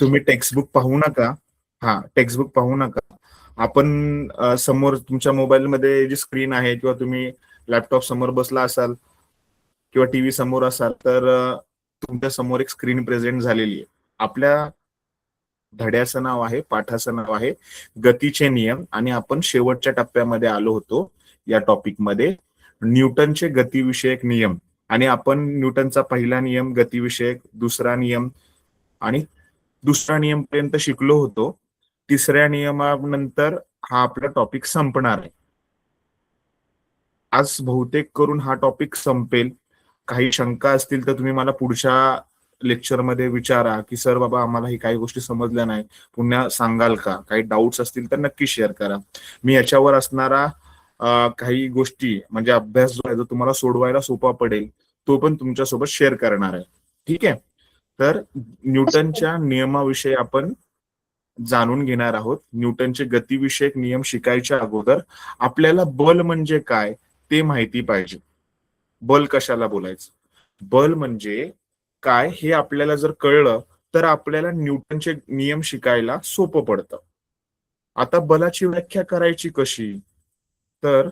तुम्ही टेक्स्टबुक पाहू नका. हा, टेक्स्टबुक पाहू नका. आपण समोर तुमच्या मोबाईलमध्ये जी स्क्रीन आहे किंवा तुम्ही लॅपटॉप समोर बसला असाल किंवा टीव्ही समोर असाल तर तुमच्या समोर एक स्क्रीन प्रेझेंट झालेली आहे. आपल्या धड्याचं नाव आहे, पाठाचं नाव आहे गतीचे नियम, आणि आपण शेवटच्या टप्प्यामध्ये आलो होतो या टॉपिकमध्ये, न्यूटनचे गतिविषयक नियम. आणि आपण न्यूटनचा पहिला नियम गतिविषयक, दुसरा नियम आणि दुसरा नियम पर्यंत शिकलो होतो. तिसऱ्या नियमानंतर हा आपला टॉपिक संपणार आहे. आज बहुतेक करून हा टॉपिक संपेल. काही शंका असतील तर तुम्ही मला पुढच्या लेक्चरमध्ये विचारा की सर बाबा आम्हाला ही काही गोष्टी समजल्या नाही, पुन्हा सांगाल का? काही डाऊट्स असतील तर नक्की शेअर करा. मी याच्यावर असणारा काही गोष्टी म्हणजे अभ्यास जो आहे जो तुम्हाला सोडवायला सोपा पडेल तो पण तुमच्यासोबत शेअर करणार आहे. ठीक आहे. तर न्यूटनच्या नियमाविषयी आपण जाणून घेणार आहोत. न्यूटनचे गतिविषयक नियम शिकायच्या अगोदर आपल्याला बल म्हणजे काय ते माहिती पाहिजे. बल कशाला बोलायचं, बल म्हणजे काय हे आपल्याला जर कळलं तर आपल्याला न्यूटनचे नियम शिकायला सोपं पडतं. आता बलाची व्याख्या करायची कशी? तर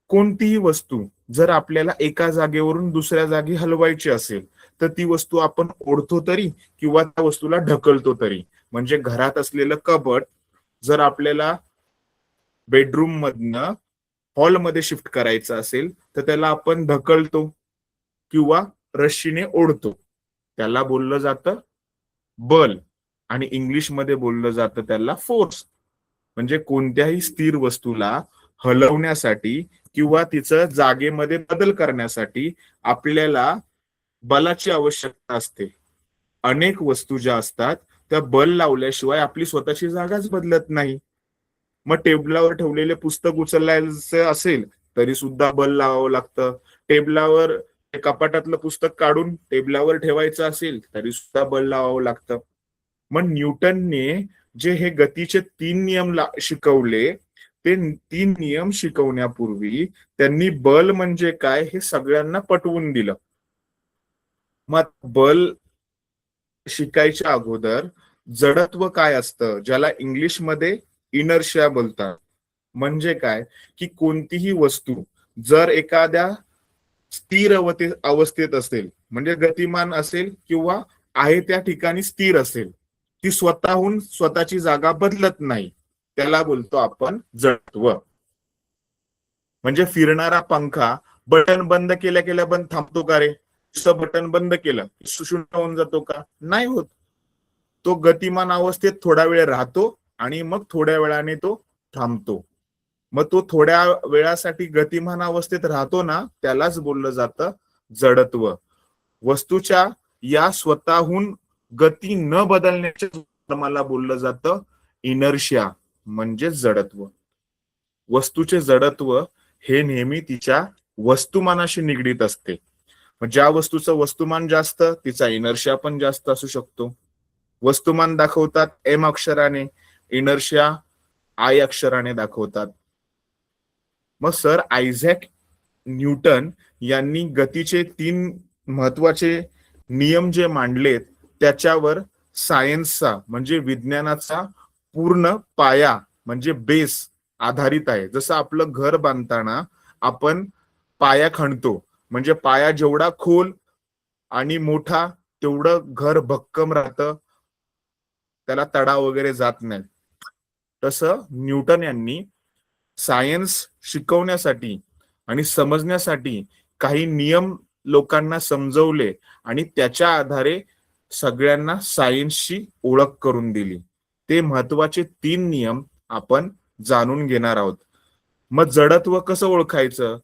कोणतीही वस्तू जर आपल्याला एका जागेवरून दुसऱ्या जागी हलवायची असेल तर ती वस्तू आपण ओढतो तरी किंवा त्या वस्तूला ढकलतो तरी. म्हणजे घरात असलेलं कबड जर आपल्याला बेडरूम मधनं हॉलमध्ये शिफ्ट करायचं असेल तर त्याला आपण ढकलतो किंवा रश्शीने ओढतो. त्याला बोललं जातं बल, आणि इंग्लिशमध्ये बोललं जातं त्याला फोर्स. म्हणजे कोणत्याही स्थिर वस्तूला हलवण्यासाठी किंवा तिचं जागेमध्ये बदल करण्यासाठी आपल्याला बलाची आवश्यकता असते. अनेक वस्तू ज्या असतात त्या बल लावल्याशिवाय आपली स्वतःची जागाच बदलत नाही. मग टेबलावर ठेवलेले पुस्तक उचलायचं असेल तरी सुद्धा बल लावावं लागतं. टेबलावर कपाटातलं पुस्तक काढून टेबलावर ठेवायचं असेल तरी सुद्धा बल लावावं लागतं. मग न्यूटनने जे हे गतीचे 3 नियम शिकवले ते 3 नियम शिकवण्यापूर्वी त्यांनी बल म्हणजे काय हे सगळ्यांना पटवून दिलं. मग बल शिकायच्या अगोदर जडत्व काय असतं, ज्याला इंग्लिशमध्ये इनर्शिया बोलतात. म्हणजे काय की कोणतीही वस्तू जर एखाद्या स्थिर अवस्थेत असेल म्हणजे गतिमान असेल किंवा आहे त्या ठिकाणी स्थिर असेल, ती स्वतःहून स्वतःची जागा बदलत नाही, त्याला बोलतो आपण जडत्व. म्हणजे फिरणारा पंखा बटन बंद केल्या केल्या बंद थांबतो का रे? बटन बंद केलं शून्य होऊन जातो का? नाही होत. तो गतिमान अवस्थेत थोडा वेळ राहतो आणि मग थोड्या वेळाने तो थांबतो. मग तो थोड्या वेळासाठी गतिमान अवस्थेत राहतो ना, त्यालाच बोललं जातं जडत्व. वस्तूच्या या स्वतःहून गती न बदलण्याच्या धर्माला बोललं जातं इनर्शिया म्हणजे जडत्व. वस्तूचे जडत्व हे नेहमी तिच्या वस्तुमानाशी निगडीत असते. ज्या वस्तूचं वस्तुमान जास्त तिचा इनर्शिया पण जास्त असू शकतो. वस्तुमान दाखवतात एम अक्षराने, इनर्शिया आय अक्षराने दाखवतात. मग सर आयझॅक न्यूटन यांनी गतीचे 3 महत्वाचे नियम जे मांडलेत त्याच्यावर सायन्सचा म्हणजे विज्ञानाचा पूर्ण पाया म्हणजे बेस आधारित आहे. जसं आपलं घर बांधताना आपण पाया खणतो, म्हणजे पाया जेवढा खोल आणि मोठा तेवढं घर भक्कम राहतं, त्याला तडा वगैरे जात नाही. तसं न्यूटन यांनी सायन्स शिकवण्यासाठी आणि समजण्यासाठी काही नियम लोकांना समजवले आणि त्याच्या आधारे सगळ्यांना सायन्सची ओळख करून दिली. ते महत्वाचे 3 नियम आपण जाणून घेणार आहोत. मग जडत्व कसं ओळखायचं?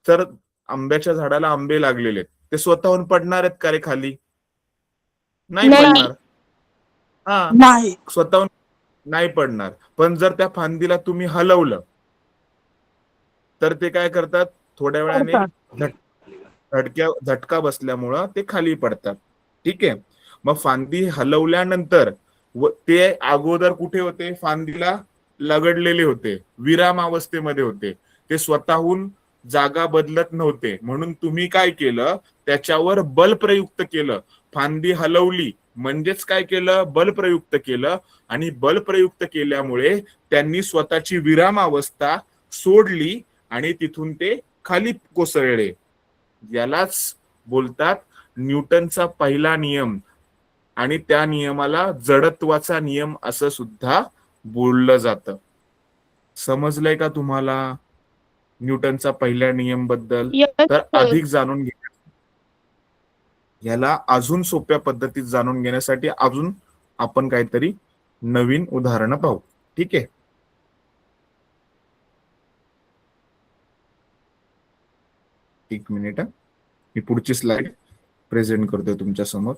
तर आंब्याच्या झाडाला आंबे लागलेले ते स्वतःहून पडणार आहेत का रे खाली? नाही पडणार. नाही, स्वतःहून नाही पडणार. पण जर त्या फांदीला तुम्ही हलवलं तर ते काय करतात, थोड्या वेळाने झटका बसल्यामुळं ते खाली पडतात. ठीक आहे. मग फांदी हलवल्यानंतर ते अगोदर कुठे होते? फांदीला लगडलेले होते, विराम अवस्थेमध्ये होते, ते स्वतःहून जागा बदलत नव्हते. म्हणून तुम्ही काय केलं, त्याच्यावर बल प्रयुक्त केलं, फांदी हलवली, म्हणजेच काय केलं, बल प्रयुक्त केलं, आणि बल प्रयुक्त केल्यामुळे त्यांनी स्वतःची विरामावस्था सोडली आणि तिथून ते खाली कोसळले. यालाच बोलतात न्यूटनचा पहिला नियम, आणि त्या नियमाला जडत्वाचा नियम असं सुद्धा बोललं जातं. समजलंय का तुम्हाला न्यूटनचा पहिल्या नियम बद्दल? Yes, तर sir. अधिक जाणून घे, याला अजून सोप्या पद्धतीत जाणून घेण्यासाठी अजून आपण काहीतरी नवीन उदाहरणं पाहू. ठीक आहे. एक मिनिट, मी पुढची स्लाइड प्रेझेंट करतोय तुमच्या समोर.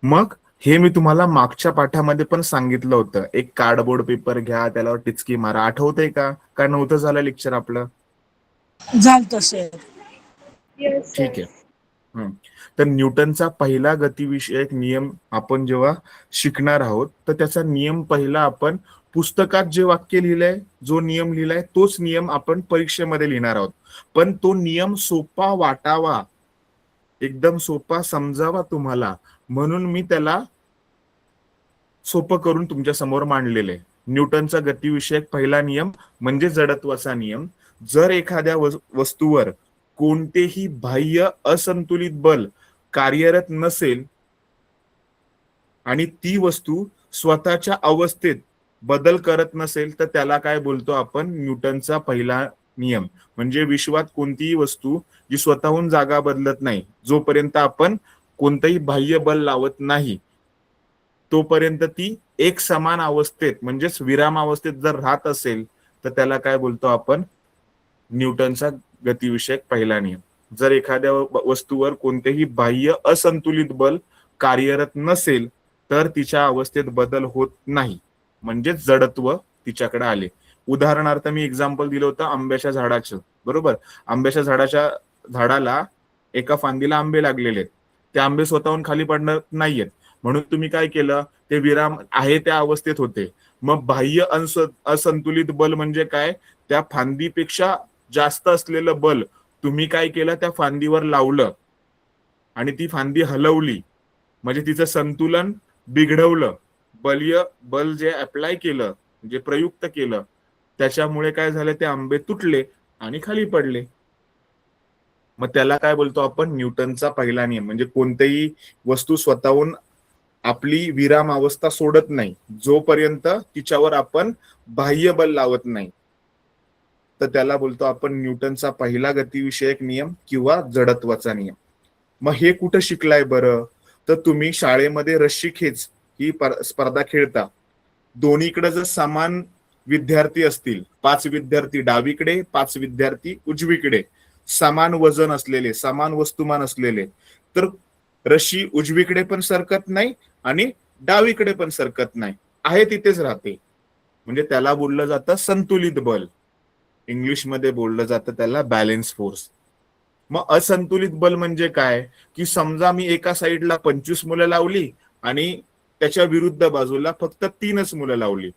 मग हे मी तुम्हाला मागच्या पाठामध्ये पण सांगितलं होतं, एक कार्डबोर्ड पेपर घ्या, त्याला टिचकी मारा. आठवतंय का? काय नव्हतं झालं लेक्चर आपलं? झालं सर. ठीक आहे. तर न्यूटनचा पहिला गतिविषयक नियम आपण जेव्हा शिकणार आहोत, तर त्याचा नियम पहिला आपण पुस्तकात जे वाक्य लिहिलंय, जो नियम लिहिलाय, तोच नियम आपण परीक्षेमध्ये लिहिणार आहोत. पण तो नियम सोपा वाटावा, एकदम सोपा समजावा तुम्हाला, म्हणून मी त्याला सोपं करून तुमच्या समोर मांडलेले. न्यूटनचा गतिविषयक पहिला नियम म्हणजे जडत्वाचा नियम. जर एखाद्या वस्तूवर कोणतेही बाह्य असंतुलित बल कार्यरत नसेल आणि ती वस्तू स्वतःच्या अवस्थेत बदल करत नसेल, तर त्याला काय बोलतो आपण? न्यूटनचा पहिला नियम. म्हणजे विश्वात कोणतीही वस्तू जी स्वतःहून जागा बदलत नाही, जोपर्यंत आपण कोणतंही बाह्य बल लावत नाही, तोपर्यंत ती एक समान अवस्थेत म्हणजेच विराम अवस्थेत जर राहत असेल, तर त्याला काय बोलतो आपण? न्यूटनचा गतिविषयक पहिला नियम. जर एखाद्या वस्तूवर कोणतेही बाह्य असंतुलित बल कार्यरत नसेल, तर तिच्या अवस्थेत बदल होत नाही, म्हणजेच जडत्व तिच्याकडे आले. उदाहरणार्थ मी एक्झाम्पल दिलं होतं आंब्याच्या झाडाचं, बरोबर? आंब्याच्या झाडाला एका फांदीला आंबे लागलेले आहेत. ते आंबे स्वतःहून खाली पडणार नाहीयेत, म्हणून तुम्ही काय केलं? ते विराम आहे त्या अवस्थेत होते. मग बाह्य असंतुलित बल म्हणजे काय? त्या फांदीपेक्षा जास्त असलेलं बल तुम्ही काय केलं? त्या फांदीवर लावलं आणि ती फांदी हलवली, म्हणजे तिचं संतुलन बिघडवलं. बल जे अप्लाय केलं, जे प्रयुक्त केलं, त्याच्यामुळे काय झालं? ते आंबे तुटले आणि खाली पडले. मग त्याला काय बोलतो आपण? न्यूटनचा पहिला नियम. म्हणजे कोणतीही वस्तू स्वतःहून आपली विराम अवस्था सोडत नाही, जोपर्यंत तिच्यावर आपण बाह्य बल लावत नाही, तर त्याला बोलतो आपण न्यूटनचा पहिला गतिविषयक नियम किंवा जडत्वाचा नियम. मग हे कुठं शिकलाय बरं? तर तुम्ही शाळेमध्ये रस्सी खेच ही स्पर्धा खेळता. दोन्हीकडे जर समान विद्यार्थी असतील, 5 विद्यार्थी डावीकडे, 5 विद्यार्थी उजवीकडे, समान वजन असलेले, समान वस्तुमान असलेले, तर रशी उजवीकडे पण सरकत नाही आणि डावीकडे पण सरकत नाही, आहे तिथेच राहते. म्हणजे त्याला बोललं जातं संतुलित बल. इंग्लिशमध्ये बोललं जातं त्याला बॅलेन्स फोर्स. मग असंतुलित बल म्हणजे काय? की समजा मी एका साईडला 25 मुलं लावली आणि त्याच्या विरुद्ध बाजूला फक्त 3च मुलं लावली.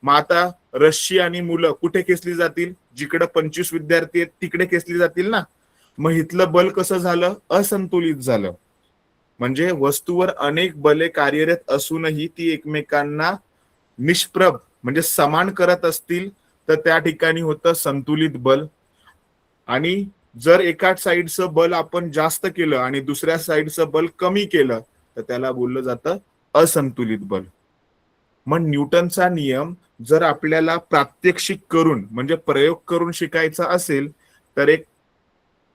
मग आता रशी आणि मुलं कुठे खेचली जातील? जिकडे 25 विद्यार्थी आहेत तिकडे खेचली जातील ना. मग इथलं बल कसं झालं? असंतुलित झालं. म्हणजे वस्तूवर अनेक बले कार्यरत असूनही ती एकमेकांना निष्प्रभ म्हणजे समान करत असतील, तर त्या ठिकाणी होतं संतुलित बल. आणि जर एका साईडचं बल आपण जास्त केलं आणि दुसऱ्या साईडचं बल कमी केलं, तर त्याला बोललं जातं असंतुलित बल. मग न्यूटनचा नियम जर आपल्याला प्रात्यक्षिक करून म्हणजे प्रयोग करून शिकायचा असेल, तर एक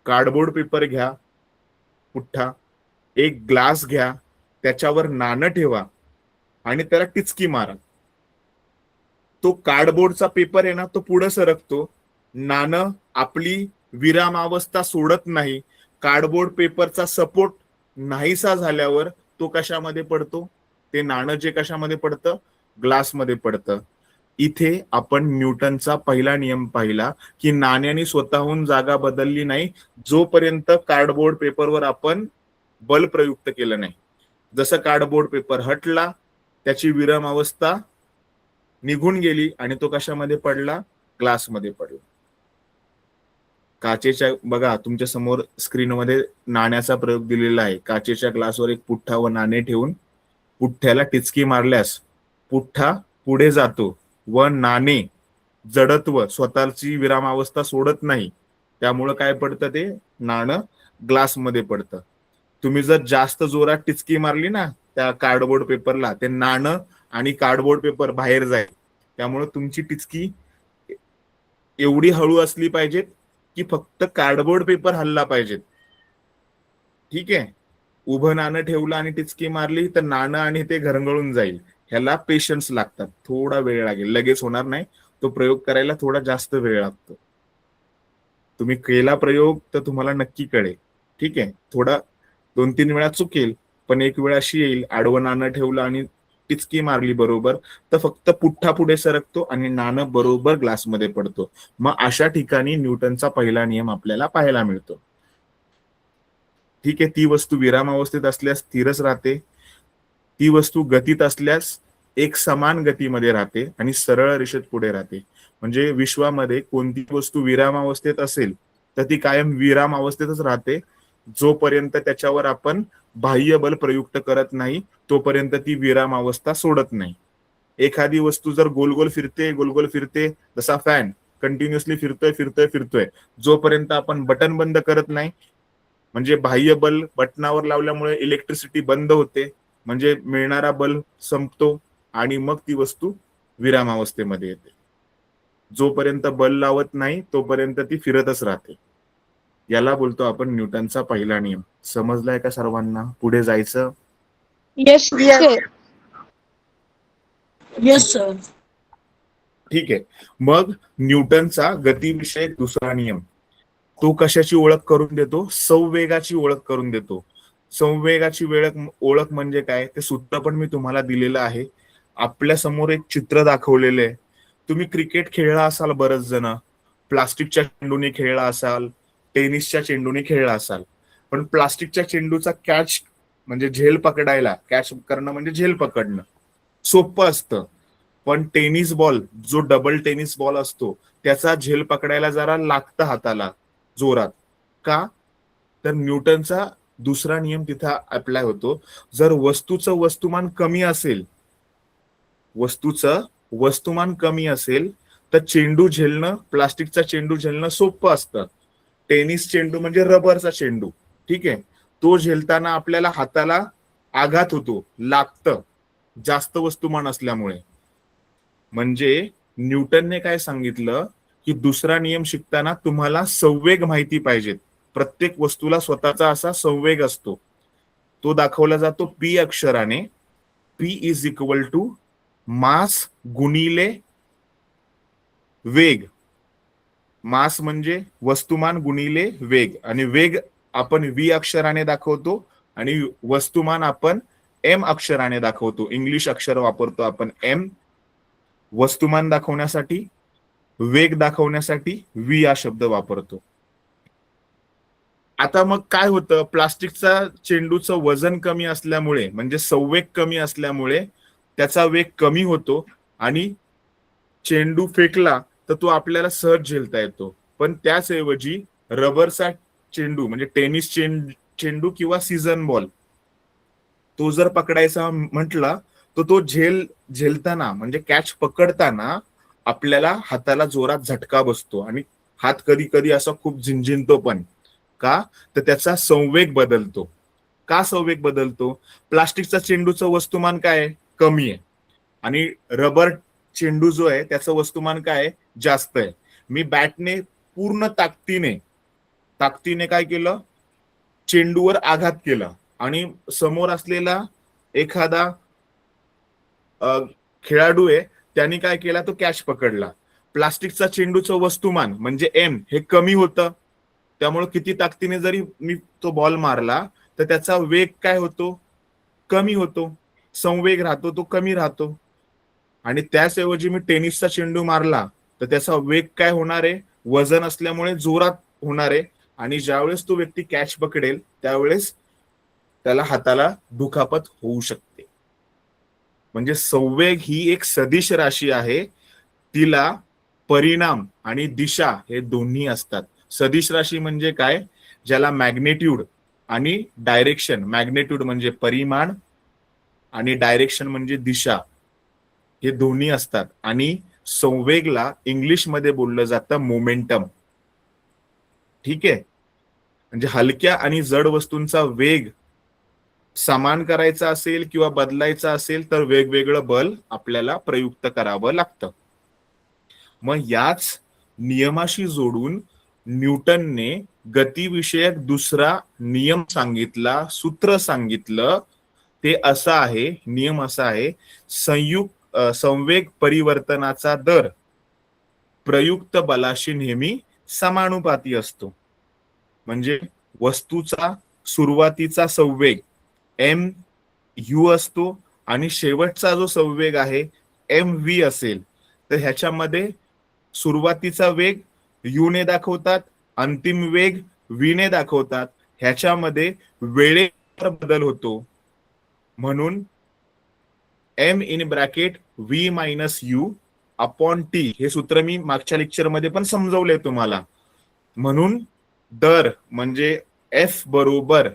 कार्डबोर्ड पेपर घ्या पुठ्ठा, एक ग्लास घ्या, त्याच्यावर नाणं ठेवा आणि त्याला टिचकी मारा. तो कार्डबोर्डचा पेपर आहे ना, तो पुढे सरकतो. नाणं आपली विरामावस्था सोडत नाही. कार्डबोर्ड पेपरचा सपोर्ट नाहीसा झाल्यावर तो कशामध्ये पडतो? ते नाणं जे कशामध्ये पडतं? ग्लासमध्ये पडतं. इथे आपण न्यूटनचा पहिला नियम पाहिला की नाण्याने स्वतःहून जागा बदलली नाही, जोपर्यंत कार्डबोर्ड पेपरवर आपण बल प्रयुक्त केलं नाही. जसं कार्डबोर्ड पेपर हटला, त्याची विराम अवस्था निघून गेली आणि तो कशामध्ये पडला? ग्लासमध्ये पडला. काचेच्या, बघा तुमच्या समोर स्क्रीनमध्ये नाण्याचा प्रयोग दिलेला आहे. काचेच्या ग्लासवर एक पुठ्ठा व नाणे ठेवून पुठ्ठ्याला टिचकी मारल्यास पुठ्ठा पुढे जातो व नाणे जडत्व स्वतःची विरामावस्था सोडत नाही, त्यामुळं काय पडतं, ते नाणं ग्लासमध्ये पडतं. तुम्ही जर जास्त जोरात टिचकी मारली ना त्या कार्डबोर्ड पेपरला, ते नाणं आणि कार्डबोर्ड पेपर बाहेर जाईल. त्यामुळे तुमची टिचकी एवढी हळू असली पाहिजे की फक्त कार्डबोर्ड पेपर हल्ला पाहिजेत. ठीक आहे. उभं नाणं ठेवलं आणि टिचकी मारली तर नाणं आणि ते घरंगळून जाईल. ह्याला पेशन्स लागतात, थोडा वेळ लागेल, लगेच होणार नाही. तो प्रयोग करायला थोडा जास्त वेळ लागतो. तुम्ही केला प्रयोग तर तुम्हाला नक्की कळेल. ठीक आहे. थोडा 2-3 वेळा चुकेल, पण एक वेळ अशी येईल, आडवं नाणं ठेवलं आणि टिचकी मारली बरोबर, तर फक्त पुठ्ठा पुढे सरकतो आणि नाणं बरोबर ग्लासमध्ये पडतो. मग अशा ठिकाणी न्यूटनचा पहिला नियम आपल्याला पाहायला मिळतो. ठीक आहे. ती वस्तू विरामावस्थेत असल्यास स्थिरच राहते, ती वस्तू गतीत असल्यास एक समान गतीमध्ये राहते आणि सरळ रेषेत पुढे राहते. म्हणजे विश्वामध्ये कोणती वस्तू विरामावस्थेत असेल तर ती कायम विरामावस्थेतच राहते. जोपर्यंत त्याच्यावर आपण बाह्य बल प्रयुक्त करत नाही तोपर्यंत ती विरामावस्था सोडत नाही. एखादी वस्तू जर गोल गोल फिरते, गोल गोल फिरते, जसा फॅन कंटिन्युअसली फिरतोय फिरतोय फिरतोय, जोपर्यंत आपण बटन बंद करत नाही, म्हणजे बाह्य बल बटनावर लावल्यामुळे इलेक्ट्रिसिटी बंद होते, म्हणजे मिळणारा बल संपतो आणि मग ती वस्तू विरामावस्थेमध्ये येते. जोपर्यंत बल लावत नाही तोपर्यंत ती फिरतच राहते. याला बोलतो आपण न्यूटनचा पहिला नियम. समजलाय का सर्वांना? पुढे जायचं? Yes sir. Yes sir. ठीक आहे. मग न्यूटनचा गतीविषयक दुसरा नियम, तो कशाची ओळख करून देतो? संवेगाची ओळख करून देतो. संवेगाची ओळख म्हणजे काय, ते सूत्र पण मी तुम्हाला दिलेलं आहे. आपल्या समोर एक चित्र दाखवलेलं आहे. तुम्ही क्रिकेट खेळला असाल, बरेच जण प्लास्टिकच्या चेंडूने खेळला असाल, टेनिसच्या चेंडूने खेळला असाल, पण प्लास्टिकच्या चेंडूचा कॅच म्हणजे झेल पकडायला, कॅच करणं म्हणजे झेल पकडणं सोपं असतं. पण टेनिस बॉल, जो डबल टेनिस बॉल असतो, त्याचा झेल पकडायला जरा लागतं हाताला जोरात. का? तर न्यूटनचा दुसरा नियम तिथं अप्लाय होतो. जर वस्तूचं वस्तुमान कमी असेल तर चेंडू झेलणं, प्लास्टिकचा चेंडू झेलणं सोपं असतं. टेनिस चेंडू म्हणजे रबरचा चेंडू, ठीक आहे, तो झेलताना आपल्याला हाताला आघात होतो, लागतं, जास्त वस्तुमान असल्यामुळे. म्हणजे न्यूटनने काय सांगितलं की दुसरा नियम शिकताना तुम्हाला संवेग माहिती पाहिजेत. प्रत्येक वस्तूला स्वतःचा असा संवेग असतो, तो दाखवला जातो पी अक्षराने. P is equal to mass गुणिले वेग. मास म्हणजे वस्तुमान गुणिले वेग, आणि वेग आपण व्ही अक्षराने दाखवतो आणि वस्तुमान आपण एम अक्षराने दाखवतो. इंग्लिश अक्षर वापरतो आपण एम वस्तुमान दाखवण्यासाठी, वेग दाखवण्यासाठी व्ही हा शब्द वापरतो. आता मग काय होतं, प्लास्टिकचा चेंडूचं वजन कमी असल्यामुळे, म्हणजे संवेग कमी असल्यामुळे त्याचा वेग कमी होतो आणि चेंडू फेकला तर तो आपल्याला सहज झेलता येतो. पण त्याचऐवजी रबरचा चेंडू म्हणजे टेनिस चेंडू किंवा सीझन बॉल, तो जर पकडायचा म्हटला तर तो झेलताना म्हणजे कॅच पकडताना आपल्याला हाताला जोरात झटका बसतो आणि हात कधी कधी असा खूप झिंझिंतो पण. का? तर त्याचा संवेग बदलतो. का संवेग बदलतो? प्लास्टिकचा चेंडूचं वस्तुमान काय आहे? कमी आहे, आणि रबर चेंडू जो आहे त्याचं वस्तुमान काय आहे? जास्त आहे. मी बॅटने पूर्ण ताकदीने काय केलं? चेंडूवर आघात केला आणि समोर असलेला एखादा खेळाडू आहे, त्यांनी काय केला? तो कॅच पकडला. प्लास्टिकचा चेंडूचं वस्तुमान म्हणजे एम हे कमी होतं, त्यामुळे किती ताकदीने जरी मी तो बॉल मारला तर त्याचा वेग काय होतो? कमी होतो. संवेग राहतो तो कमी राहतो. आणि त्याचऐवजी मी टेनिसचा चेंडू मारला तर त्याचा वेग काय होणार आहे? वजन असल्यामुळे जोरात होणार आहे, आणि ज्यावेळेस तो व्यक्ती कॅच पकडेल त्यावेळेस त्याला हाताला दुखापत होऊ शकते. म्हणजे संवेग ही एक सदिश राशी आहे, तिला परिणाम आणि दिशा हे दोन्ही असतात. सदिश राशी म्हणजे काय, ज्याला मॅग्नेट्यूड आणि डायरेक्शन, मॅग्नेट्यूड म्हणजे परिमाण आणि डायरेक्शन म्हणजे दिशा, हे दोन्ही असतात. आणि संवेगला इंग्लिशमध्ये बोललं जातं मोमेंटम. ठीक आहे, म्हणजे हलक्या आणि जड वस्तूंचा वेग समान करायचा असेल किंवा बदलायचा असेल तर वेगवेगळं बल आपल्याला प्रयुक्त करावं लागतं. मग याच नियमाशी जोडून न्यूटनने गतिविषयक दुसरा नियम सांगितला, सूत्र सांगितलं. ते असं आहे, नियम असा आहे, संवेग परिवर्तनाचा दर प्रयुक्त बलाशी नेहमी समानुपाती असतो. म्हणजे वस्तूचा सुरुवातीचा संवेग एम यू असतो आणि शेवटचा जो संवेग आहे एम व्ही असेल, तर ह्याच्यामध्ये सुरुवातीचा वेग यू ने दाखवतात, अंतिम वेग व्ही ने दाखवतात. ह्याच्यामध्ये वेळेवर बदल होतो. म्हणून M in bracket V minus U upon T, हे सूत्र मी मागच्या लेक्चर मध्ये पण समजवलंय तुम्हाला. म्हणून दर म्हणजे एफ बरोबर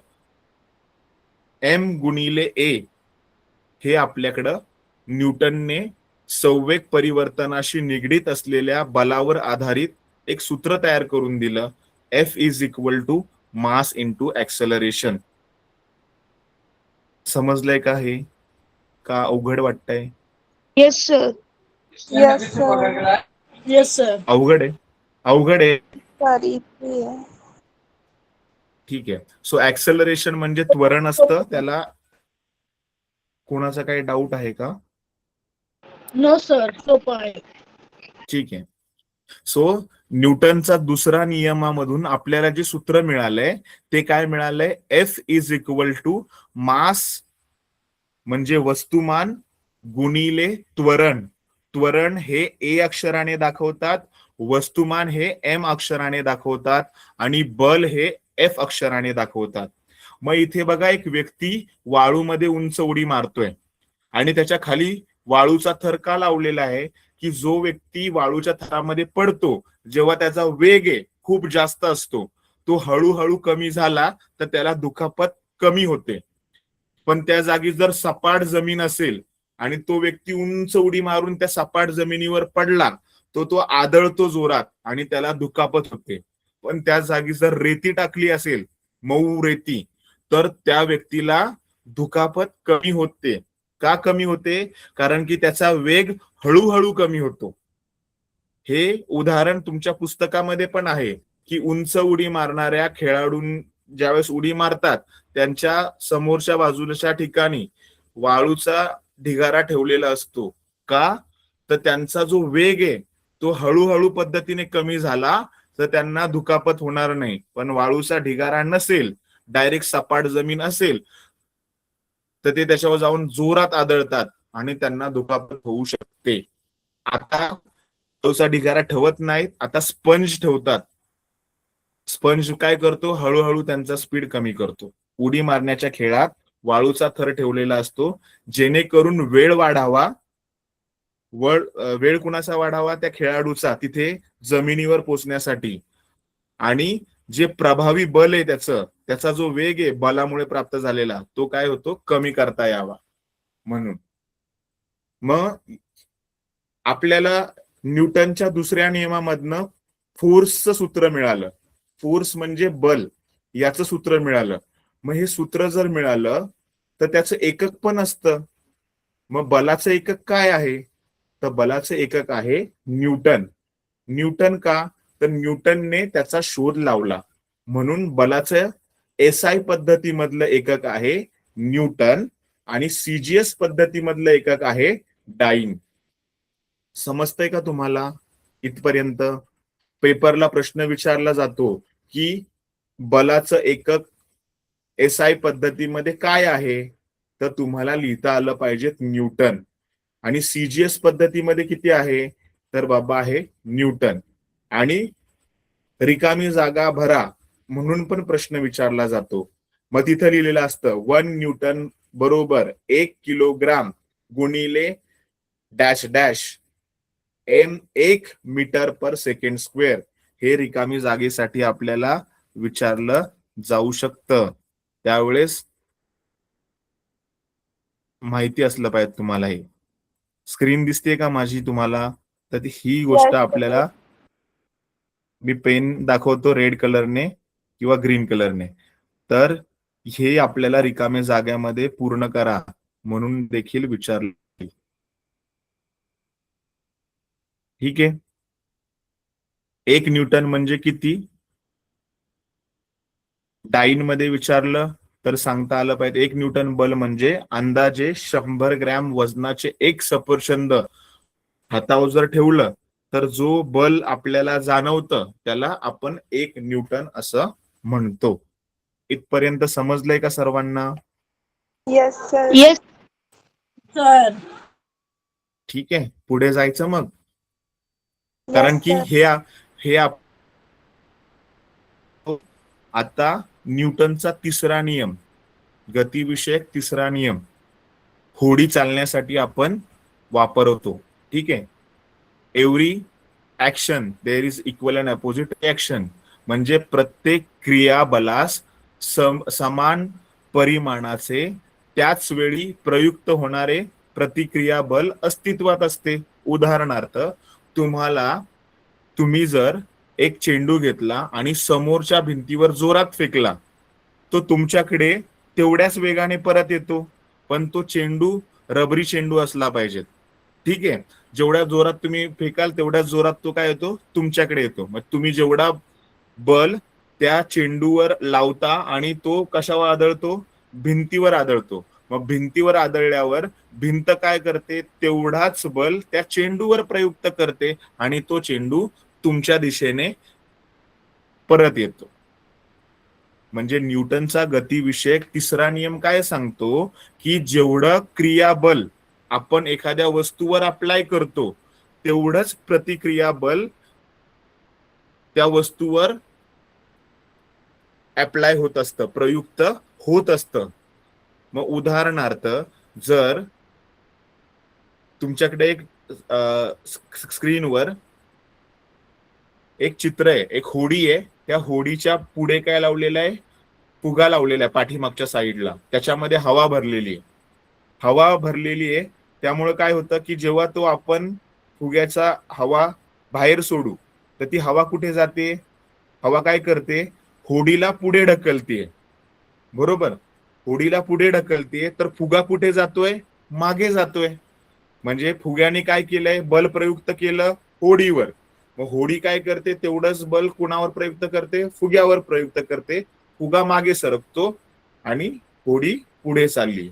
एम गुणिले ए, हे आपल्याकडं न्यूटनने संवेग परिवर्तनाशी निगडीत असलेल्या बलावर आधारित एक सूत्र तयार करून दिलं. F is equal to mass into acceleration. समजलंय का हे, का अवघड वाटतंय? Yes sir. Yes sir. Yes sir. अवघड आहे, अवघड आहे. सॉरी. ठीक आहे. सो ऍक्सेलरेशन म्हणजे त्वरण असतं. त्याला कोणाचा काही डाऊट आहे का? नो सर, सोपं आहे. ठीक आहे. सो न्यूटनचा दुसरा नियमामधून आपल्याला जे सूत्र मिळालंय ते काय मिळालंय, F is equal to mass म्हणजे वस्तुमान गुणिले त्वरण. त्वरण हे ए अक्षराने दाखवतात, वस्तुमान हे एम अक्षराने दाखवतात आणि बल हे एफ अक्षराने दाखवतात. मग इथे बघा, एक व्यक्ती वाळूमध्ये उंच उडी मारतोय आणि त्याच्या खाली वाळूचा थर का लावलेला आहे, की जो व्यक्ती वाळूच्या थरामध्ये पडतो, जेव्हा त्याचा वेग आहे खूप जास्त असतो, तो हळूहळू कमी झाला तर त्याला दुखापत कमी होते. पण त्या जागी जर सपाट जमीन असेल आणि तो व्यक्ती उंच उडी मारून त्या सपाट जमिनीवर पडला, तो आदळतो जोरात आणि त्याला दुखापत होते. पण त्या जागी जर रेती टाकली असेल, मऊ रेती, तर त्या व्यक्तीला दुखापत कमी होते. का कमी होते? कारण की त्याचा वेग हळूहळू कमी होतो. हे उदाहरण तुमच्या पुस्तकामध्ये पण आहे की उंच उडी मारणाऱ्या खेळाडूं ज्यावेळेस उडी मारतात, त्यांच्या समोरच्या बाजूच्या ठिकाणी वाळूचा ढिगारा ठेवलेला असतो. का? तर त्यांचा जो वेग आहे तो हळूहळू पद्धतीने कमी झाला तर त्यांना दुखापत होणार नाही. पण वाळूचा ढिगारा नसेल, डायरेक्ट सपाट जमीन असेल, तर ते त्याच्यावर जाऊन जोरात आदळतात आणि त्यांना दुखापत होऊ शकते. आता वाळूचा ढिगारा ठेवत नाहीत, आता स्पंज ठेवतात. स्पंज काय करतो, हळूहळू त्यांचा स्पीड कमी करतो. उडी मारण्याच्या खेळात वाळूचा थर ठेवलेला असतो जेणेकरून वेळ वाढावा. वेळ कुणाचा वाढावा? त्या खेळाडूचा, तिथे जमिनीवर पोहोचण्यासाठी. आणि जे प्रभावी बल आहे त्याचा जो वेग आहे बलामुळे प्राप्त झालेला, तो काय होतो, कमी करता यावा म्हणून. मग आपल्याला न्यूटनच्या दुसऱ्या नियमामधनं फोर्सचं सूत्र मिळालं. फोर्स म्हणजे बल, याचं सूत्र मिळालं. मग हे सूत्र जर मिळालं तर त्याचं एकक पण असतं. मग बलाचं एकक काय आहे? तर बलाचं एकक आहे न्यूटन. न्यूटन का? तर न्यूटनने त्याचा शोध लावला म्हणून बलाचं एसआय पद्धतीमधलं एकक आहे न्यूटन आणि सीजीएस पद्धतीमधलं एकक आहे डाईन. समजतंय का तुम्हाला इथपर्यंत? पेपरला प्रश्न विचारला जातो की बलाचं एकक एसआय पद्धतीमध्ये काय आहे, तर तुम्हाला लिहिता आलं पाहिजे न्यूटन. आणि सीजीएस पद्धतीमध्ये किती आहे, तर बाबा आहे न्यूटन. आणि रिकामी जागा भरा म्हणून पण प्रश्न विचारला जातो. मग तिथं लिहिलेलं असतं 1 न्यूटन बरोबर 1 किलोग्राम गुणिले डॅश डॅश एम 1 मीटर पर सेकंड स्क्वेअर. हे रिकामी जागेसाठी आपल्याला विचारलं जाऊ शकतं. त्यावेळेस माहिती असलं पाहिजे तुम्हाला. हे स्क्रीन दिसते का माझी तुम्हाला? तर ही गोष्ट आपल्याला, मी पेन दाखवतो रेड कलरने किंवा ग्रीन कलरने, तर हे आपल्याला रिकाम्या जाग्यामध्ये पूर्ण करा म्हणून देखील विचारलं. ठीक आहे. 1 न्यूटन म्हणजे किती? डाईन मध्ये विचारलं तर सांगता आलं पाहिजे. 1 न्यूटन बल म्हणजे अंदाजे 100 ग्रॅम वजनाचे एक सफरचंद हातावर जर ठेवलं तर जो बल आपल्याला जाणवतं त्याला आपण 1 न्यूटन असं म्हणतो. इथपर्यंत समजलंय का सर्वांना? Yes, sir. Yes, sir. ठीक आहे, पुढे जायचं मग. Yes, कारण की sir. हे आता न्यूटनचा तिसरा नियम, गतिविषयक तिसरा नियम होडी चालण्यासाठी आपण वापरतो. ठीक आहे. Every action there is equal and opposite action, म्हणजे प्रत्येक क्रियाबलास समान परिमाणाचे त्याच वेळी प्रयुक्त होणारे प्रतिक्रिया बल अस्तित्वात असते. उदाहरणार्थ, तुम्ही जर एक चेंडू घेतला आणि समोरच्या भिंतीवर जोरात फेकला, तो तुमच्याकडे तेवढ्याच वेगाने परत येतो, पण तो चेंडू रबरी चेंडू असला पाहिजे. ठीक आहे. जेवढ्या जोरात तुम्ही फेकाल तेवढ्याच जोरात तो काय येतो, तुमच्याकडे येतो. मग तुम्ही जेवढा बल त्या चेंडूवर लावता आणि तो कशावर आदळतो, भिंतीवर आदळतो. मग भिंतीवर आदळल्यावर भिंत काय करते, तेवढाच बल त्या चेंडूवर प्रयुक्त करते आणि तो चेंडू तुमच्या दिशेने परत येतो. म्हणजे न्यूटनचा गतिविषयक तिसरा नियम काय सांगतो की जेवढं क्रियाबल आपण एखाद्या वस्तूवर अप्लाय करतो तेवढंच प्रतिक्रिया बल त्या वस्तूवर अप्लाय होत असतं, प्रयुक्त होत असतं. मग उदाहरणार्थ, जर तुमच्याकडे एक स्क्रीनवर एक चित्र आहे, एक होडी आहे, त्या होडीच्या पुढे काय लावलेलं आहे, फुगा लावलेला आहे पाठीमागच्या साईडला, त्याच्यामध्ये हवा भरलेली आहे. हवा भरलेली आहे त्यामुळे काय होतं की जेव्हा तो आपण फुग्याचा हवा बाहेर सोडू तर ती हवा कुठे जाते, हवा काय करते, होडीला पुढे ढकलते. बरोबर, होडीला पुढे ढकलते, तर फुगा कुठे जातोय, मागे जातोय. म्हणजे फुग्याने काय केलंय, बल प्रयुक्त केलं होडीवर. मग होडी काय करते, तेवढंच बल कुणावर प्रयुक्त करते, फुग्यावर प्रयुक्त करते. फुगा मागे सरकतो आणि होडी पुढे चालली.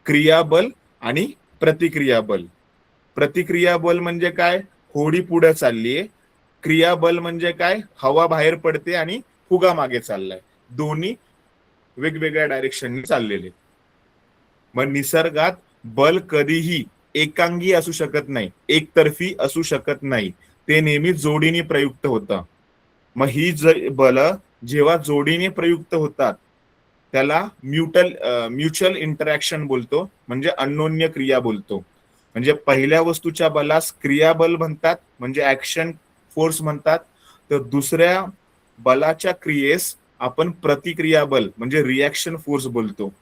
क्रियाबल आणि प्रतिक्रियाबल. प्रतिक्रियाबल म्हणजे काय, होडी पुढे चाललीये. क्रियाबल म्हणजे काय, हवा बाहेर पडते आणि फुगा मागे चाललाय. दोन्ही वेगवेगळ्या डायरेक्शनने चाललेले. मग निसर्गात बल कधीही एकांगी असू शकत नाही, एकतर्फी असू शकत नाही. ते नेहमी जोडीने प्रयुक्त होतं. मग ही बल जेव्हा जोडीने प्रयुक्त होतात त्याला म्युच्युअल इंटरॅक्शन बोलतो, म्हणजे अन्योन्य क्रिया बोलतो. म्हणजे पहिल्या वस्तूच्या बलास क्रियाबल म्हणतात, म्हणजे ऍक्शन फोर्स म्हणतात. तर दुसऱ्या बलाच्या क्रियेस आपण प्रतिक्रिया बल म्हणजे रिॲक्शन फोर्स बोलतो.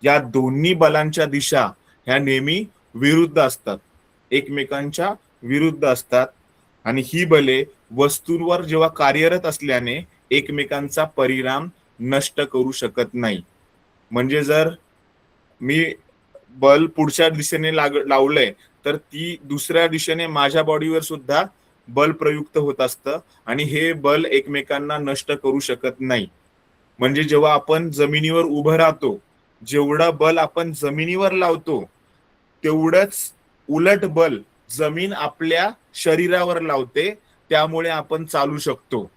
या दोन्ही बलांच्या दिशा ह्या नेहमी विरुद्ध असतात, एकमेकांच्या विरुद्ध असतात. आणि ही बले वस्तूंवर जेव्हा कार्यरत असल्याने एकमेकांचा परिणाम नष्ट करू शकत नाही. म्हणजे जर मी बल पुढच्या दिशेने लावलंय तर ती दुसऱ्या दिशेने माझ्या बॉडीवर सुद्धा बल प्रयुक्त होत असतं आणि हे बल एकमेकांना नष्ट करू शकत नाही. म्हणजे जेव्हा आपण जमिनीवर उभं राहतो, जेवढं बल आपण जमिनीवर लावतो तेवढंच उलट बल जमीन आपल्या शरीरावर लावते, त्यामुळे आपण चालू शकतो.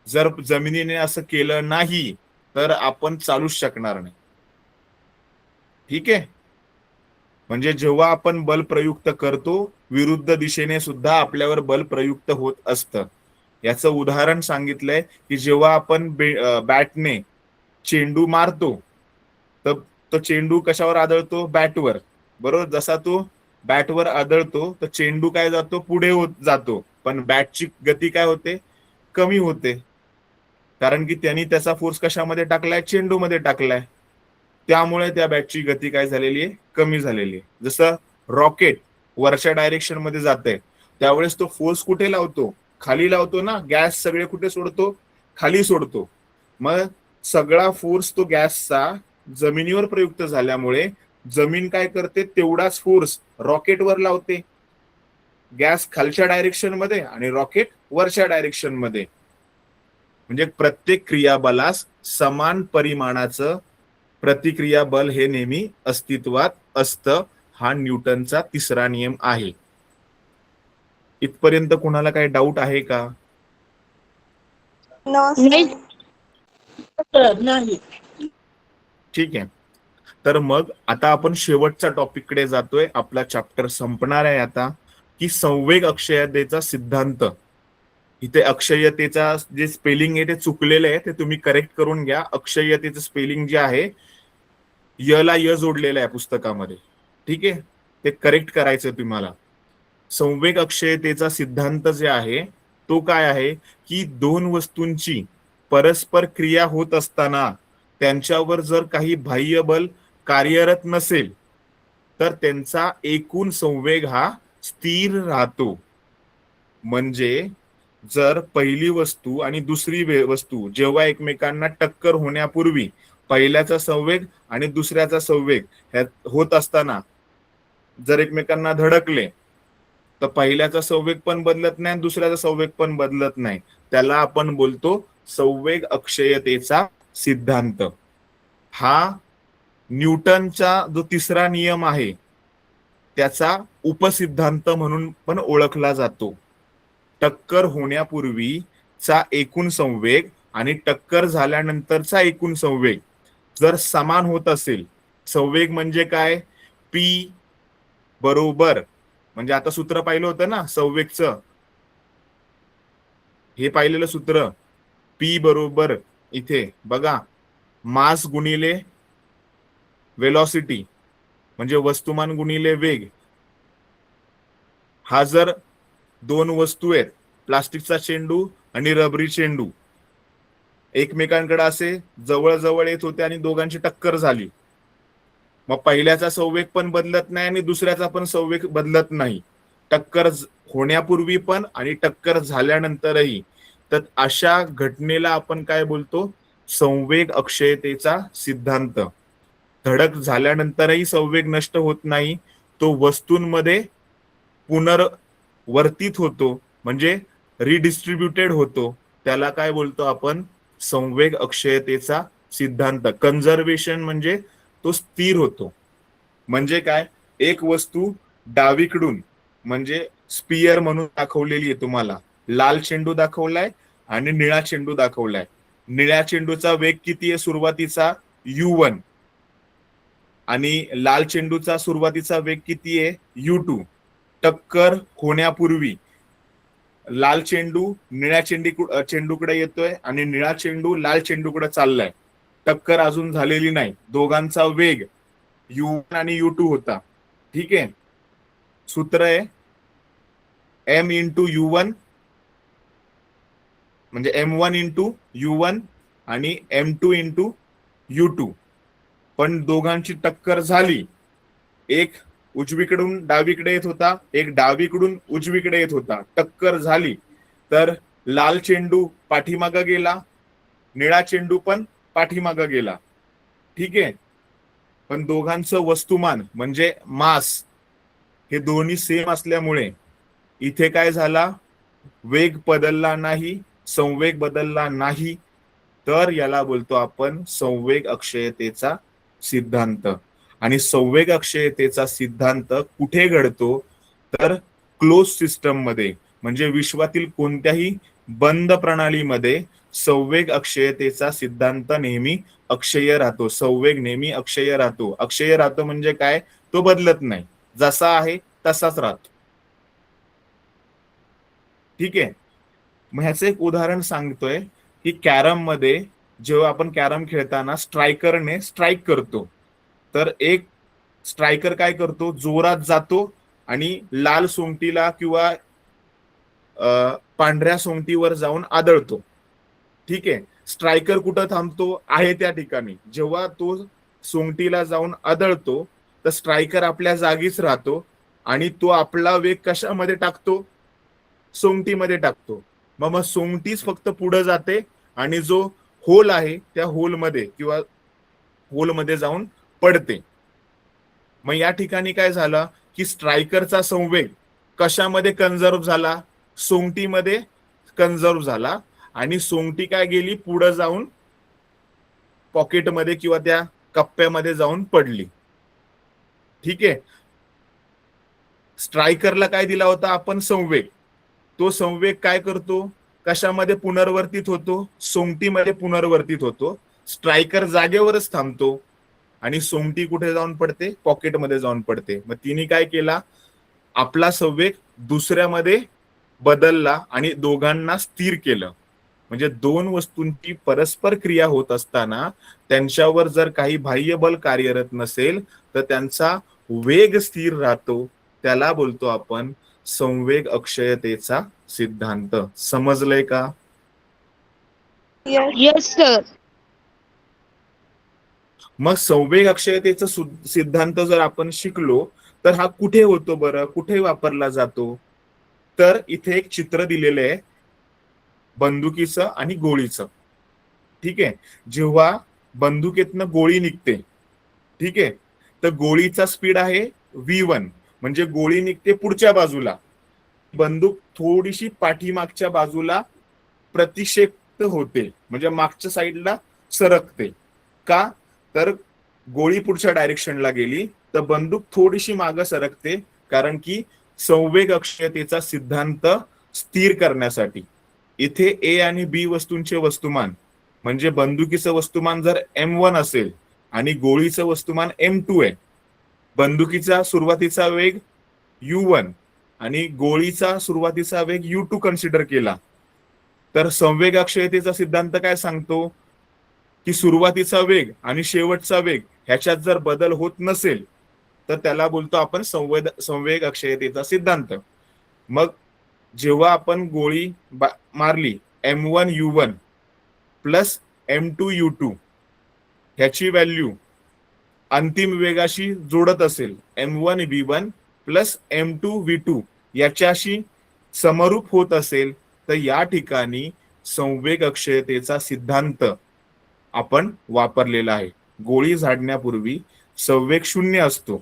जर जमिनीने असं केलं नाही तर आपण चालूच शकणार नाही. ठीक आहे. म्हणजे जेव्हा आपण बल प्रयुक्त करतो विरुद्ध दिशेने सुद्धा आपल्यावर बल प्रयुक्त होत असतं. याचं उदाहरण सांगितलंय की जेव्हा आपण बॅटने चेंडू मारतो तर तो चेंडू कशावर आदळतो, बॅटवर. बरोबर, जसा तो बॅटवर आदळतो तर चेंडू काय जातो, पुढे होत जातो. पण बॅटची गती काय होते, कमी होते, कारण की त्यांनी त्याचा फोर्स कशामध्ये टाकलाय, चेंडूमध्ये टाकलाय. त्यामुळे त्या बॅटची गती काय झालेली आहे, कमी झालेली आहे. जसं रॉकेट वरच्या डायरेक्शन मध्ये जाते त्यावेळेस तो फोर्स कुठे लावतो, खाली लावतो ना. गॅस सगळे कुठे सोडतो, खाली सोडतो. मग सगळा फोर्स तो गॅसचा जमिनीवर प्रयुक्त झाल्यामुळे जमीन काय करते, तेवढाच फोर्स रॉकेटवर लावते. गॅस खालच्या डायरेक्शन मध्ये आणि रॉकेट वरच्या डायरेक्शन मध्ये. म्हणजे प्रत्येक क्रियाबलास समान परिमाणाचं प्रतिक्रिया बल हे नेहमी अस्तित्वात असतं. हा न्यूटनचा तिसरा नियम आहे. इथपर्यंत कोणाला काही डाऊट आहे का? नो नाही सर. सर, नाही. ठीक आहे. तर मग आता आपण शेवटच्या टॉपिक कडे जातोय. आपला चॅप्टर संपणार आहे आता, की संवेग अक्षयतेचा सिद्धांत. इथे अक्षय्यतेचा जे स्पेलिंग आहे ते चुकलेलं आहे, ते तुम्ही करेक्ट करून घ्या. अक्षय्यतेचं स्पेलिंग जे आहे, य ला य जोडलेलं आहे पुस्तकामध्ये. ठीक आहे, ते करेक्ट करायचं तुम्हाला. संवेग अक्षयतेचा सिद्धांत जे आहे तो काय आहे, की दोन वस्तूंची परस्पर क्रिया होत असताना त्यांच्यावर जर काही बाह्य बल कार्यरत नसेल तर त्यांचा एकूण संवेग हा स्थिर राहतो. म्हणजे जर पहिली वस्तू आणि दुसरी वस्तू जेव्हा एकमेकांना टक्कर होण्यापूर्वी पहिल्याचा संवेग आणि दुसऱ्याचा संवेग होत असताना जर एकमेकांना धडकले तर पहिल्याचा संवेग पण बदलत नाही, दुसऱ्याचा संवेग पण बदलत नाही. त्याला आपण बोलतो संवेग अक्षयतेचा सिद्धांत. हा न्यूटनचा जो तिसरा नियम आहे त्याचा उपसिद्धांत म्हणून पण ओळखला जातो. टक्कर होण्यापूर्वीचा एकूण संवेग आणि टक्कर झाल्यानंतरचा एकूण संवेग जर समान होत असेल, संवेग म्हणजे काय, पी बरोबर, म्हणजे आता सूत्र पाहिलं होतं ना संवेगचं, हे पाहिलेलं सूत्र, पी बरोबर इथे बघा, मास गुणिले वेलॉसिटी म्हणजे वस्तुमान गुणिले वेग. हा जर दोन वस्तू आहेत, प्लास्टिकचा चेंडू आणि रबरी चेंडू, एकमेकांकडे असे जवळ जवळ येत होते आणि दोघांची टक्कर झाली, मग पहिल्याचा संवेग पण बदलत नाही आणि दुसऱ्याचा पण संवेग बदलत नाही, टक्कर होण्यापूर्वी पण आणि टक्कर झाल्यानंतरही. तर अशा घटनेला आपण काय बोलतो, संवेग अक्षयतेचा सिद्धांत. धडक झाल्यानंतरही संवेग नष्ट होत नाही, तो वस्तूंमध्ये पुनर्वर्तित होतो, म्हणजे रिडिस्ट्रीब्युटेड होतो. त्याला काय बोलतो आपण, संवेग अक्षयतेचा सिद्धांत. कन्झर्वेशन म्हणजे तो स्थिर होतो. म्हणजे काय, एक वस्तू डावीकडून म्हणजे स्पियर म्हणून दाखवलेली आहे तुम्हाला, लाल चेंडू दाखवलाय आणि निळा चेंडू दाखवलाय. निळ्या चेंडूचा वेग किती आहे सुरुवातीचा, u1, आणि लाल चेंडूचा सुरुवातीचा वेग किती आहे, u2. टक्कर होण्यापूर्वी लाल चेंडू निळ्या चेंडूकडे येतोय आणि निळा चेंडू लाल चेंडूकडे चाललाय. टक्कर अजून झालेली नाही, दोघांचा वेग u1 आणि u2 होता. ठीक आहे, सूत्र आहे m इंटू u1 म्हणजे m1 इंटू u1 आणि m2 इंटू u2. पण दोघांची टक्कर झाली, एक उजवीकडून डावीकडे येत होता, एक डावीकडून उजवीकडे येत होता. टक्कर झाली तर लाल चेंडू पाठीमागा गेला, निळा चेंडू पण पाठीमागा गेला. ठीक आहे, पण दोघांचं वस्तुमान म्हणजे मास हे दोन्ही सेम असल्यामुळे इथे काय झाला, वेग बदलला नाही, संवेग बदलला नाही. तर याला बोलतो आपण संवेग अक्षयतेचा सिद्धांत. आणि संवेग अक्षयतेचा सिद्धांत कुठे घडतो, तर क्लोज सिस्टम मध्ये, म्हणजे विश्वातील कोणत्याही बंद प्रणालीमध्ये संवेग अक्षयतेचा सिद्धांत नेहमी अक्षय राहतो. संवेग नेहमी अक्षय राहतो. अक्षय राहतो म्हणजे काय, तो बदलत नाही, जसा आहे तसाच राहतो. ठीक आहे, मग ह्याचं एक उदाहरण सांगतोय की कॅरम मध्ये जेव्हा आपण कॅरम खेळताना स्ट्रायकरने स्ट्राईक करतो, तर एक स्ट्रायकर काय करतो, जोरात जातो आणि लाल सोंगटीला किंवा पांढऱ्या सोंगटीवर जाऊन आदळतो. ठीक आहे. स्ट्रायकर कुठं थांबतो आहे त्या ठिकाणी. जेव्हा तो सोंगटीला जाऊन आदळतो तर स्ट्रायकर आपल्या जागीच राहतो आणि तो आपला वेग कशामध्ये टाकतो, सोंगटीमध्ये टाकतो. मग सोंगटीच फक्त पुढे जाते आणि जो होल आहे त्या होलमध्ये किंवा होलमध्ये जाऊन पडते. मग या ठिकाणी काय झालं की स्ट्रायकरचा संवेग कशामध्ये कन्झर्व झाला, सोंगटीमध्ये कन्झर्व झाला आणि सोंगटी काय गेली पुढे जाऊन पॉकेटमध्ये किंवा त्या कप्प्यामध्ये जाऊन पडली. ठीक आहे. स्ट्रायकरला काय दिला होता आपण, संवेग. तो संवेग काय करतो, कशामध्ये पुनर्वर्तित होतो, सोंगटीमध्ये पुनर्वर्तित होतो. स्ट्रायकर जागेवरच थांबतो आणि सोंगटी कुठे जाऊन पडते, पॉकेटमध्ये जाऊन पडते. मग तिने काय केला, आपला संवेग दुसऱ्यामध्ये बदलला आणि दोघांना स्थिर केलं. म्हणजे दोन वस्तूंची परस्पर क्रिया होत असताना त्यांच्यावर जर काही बाह्य बल कार्यरत नसेल तर त्यांचा वेग स्थिर राहतो. त्याला बोलतो आपण संवेग अक्षयतेचा सिद्धांत. समजलंय का? Yes, sir. मग संवेग अक्षयतेचा सिद्धांत जर आपण शिकलो तर हा कुठे होतो बरं, कुठे वापरला जातो? तर इथे एक चित्र दिलेलं आहे बंदुकीचं आणि गोळीचं. ठीक आहे. जेव्हा बंदुकीतनं गोळी निघते, ठीक आहे, तर गोळीचा स्पीड आहे V1, म्हणजे गोळी निघते पुढच्या बाजूला. बंदूक थोडीशी पाठीमागच्या बाजूला प्रतिक्षेप होते, म्हणजे मागच्या साईडला सरकते. का? तर गोळी पुढच्या डायरेक्शनला गेली तर बंदूक थोडीशी मागे सरकते, कारण की संवेग अक्षयतेचा सिद्धांत स्थिर करण्यासाठी. इथे ए आणि बी वस्तूंचे वस्तुमान, म्हणजे बंदुकीचं वस्तुमान जर M1 असेल आणि गोळीचं वस्तुमान M2 आहे, बंदुकीचा सुरुवातीचा वेग U1 आणि गोळीचा सुरुवातीचा वेग U2 कन्सिडर केला तर संवेग अक्षयतेचा सिद्धांत काय सांगतो की सुरुवातीचा वेग आणि शेवटचा वेग ह्याच्यात जर बदल होत नसेल तर त्याला बोलतो आपण संवेग अक्षयतेचा सिद्धांत. मग जेव्हा आपण गोळी मारली M1 U1 plus M2 U2 ह्याची व्हॅल्यू अंतिम वेगाशी जोडत असेल M1 V1 plus M2 V2 याच्याशी समरूप होत असेल तर या ठिकाणी संवेग अक्षयतेचा सिद्धांत आपण वापरलेला आहे. गोळी झाडण्यापूर्वी संवेग 0 असतो.